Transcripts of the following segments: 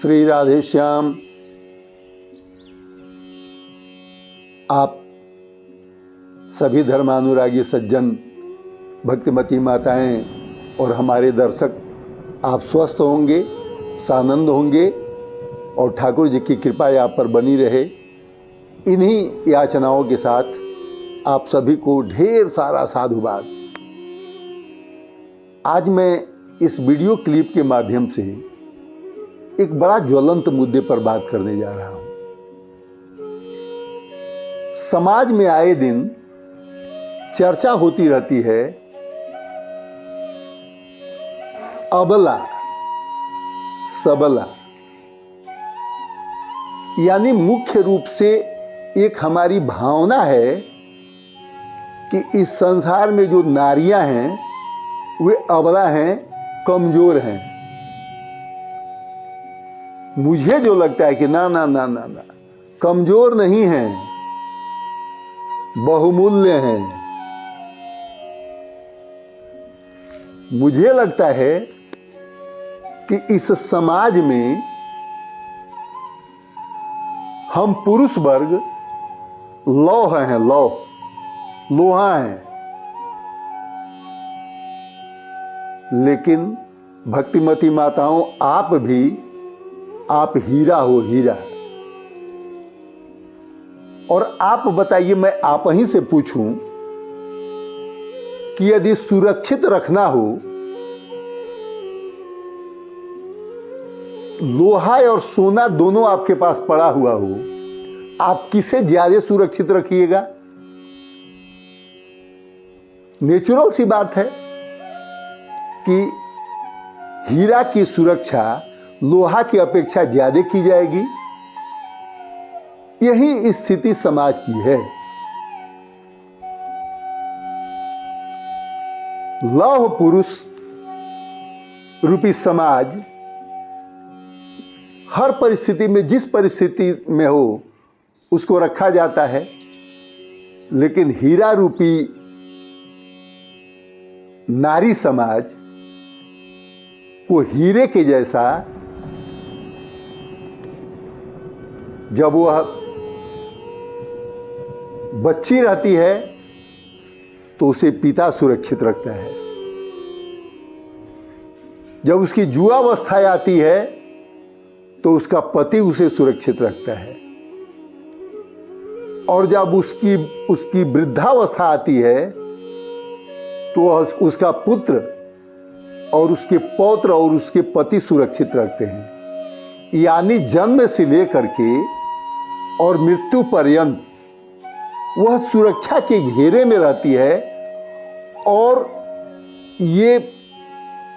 श्री राधे श्याम। आप सभी धर्मानुरागी सज्जन, भक्तिमती माताएं और हमारे दर्शक, आप स्वस्थ होंगे, सानंद होंगे और ठाकुर जी की कृपा आप पर बनी रहे। इन्हीं याचनाओं के साथ आप सभी को ढेर सारा साधुवाद। आज मैं इस वीडियो क्लिप के माध्यम से एक बड़ा ज्वलंत मुद्दे पर बात करने जा रहा हूं। समाज में आए दिन चर्चा होती रहती है अबला सबला, यानी मुख्य रूप से एक हमारी भावना है कि इस संसार में जो नारियां हैं वे अबला हैं, कमजोर हैं। मुझे जो लगता है कि ना ना ना ना ना, कमजोर नहीं हैं, बहुमूल्य हैं। मुझे लगता है कि इस समाज में हम पुरुष वर्ग लौह हैं, लोहा हैं। लेकिन भक्तिमती माताओं, आप हीरा हो, हीरा। और आप बताइए, मैं आप ही से पूछूं कि यदि सुरक्षित रखना हो, लोहा और सोना दोनों आपके पास पड़ा हुआ हो, आप किसे ज्यादा सुरक्षित रखिएगा? नेचुरल सी बात है कि हीरा की सुरक्षा लोहा की अपेक्षा ज्यादा की जाएगी। यही स्थिति समाज की है। लौह पुरुष रूपी समाज हर परिस्थिति में, जिस परिस्थिति में हो, उसको रखा जाता है। लेकिन हीरा रूपी नारी समाज वो हीरे के जैसा, जब वह बच्ची रहती है तो उसे पिता सुरक्षित रखता है। जब उसकी जुआवस्था आती है तो उसका पति उसे सुरक्षित रखता है। और जब उसकी वृद्धावस्था आती है तो उसका पुत्र और उसके पौत्र और उसके पति सुरक्षित रखते हैं। यानी जन्म से लेकर के और मृत्यु पर्यंत वह सुरक्षा के घेरे में रहती है। और ये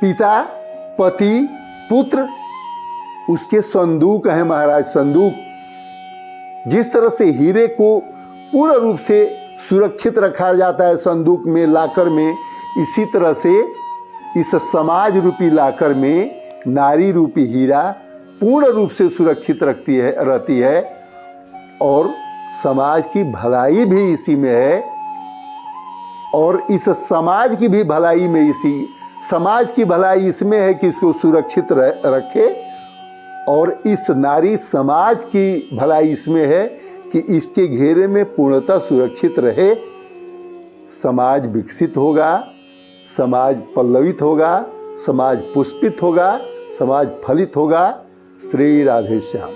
पिता, पति, पुत्र उसके संदूक हैं महाराज, संदूक। जिस तरह से हीरे को पूर्ण रूप से सुरक्षित रखा जाता है रहती में, लाकर में, इसी तरह से इस समाज रूपी लाकर में नारी रूपी हीरा पूर्ण रूप से सुरक्षित रहती है। और समाज की भलाई भी इसी में है। और इस समाज की भी भलाई में, समाज की भलाई इसमें है कि इसको सुरक्षित रखे। और इस नारी समाज की भलाई इसमें है कि इसके घेरे में पूर्णतः सुरक्षित रहे। समाज विकसित होगा, समाज पल्लवित होगा, समाज पुष्पित होगा, समाज फलित होगा। श्री राधे श्याम।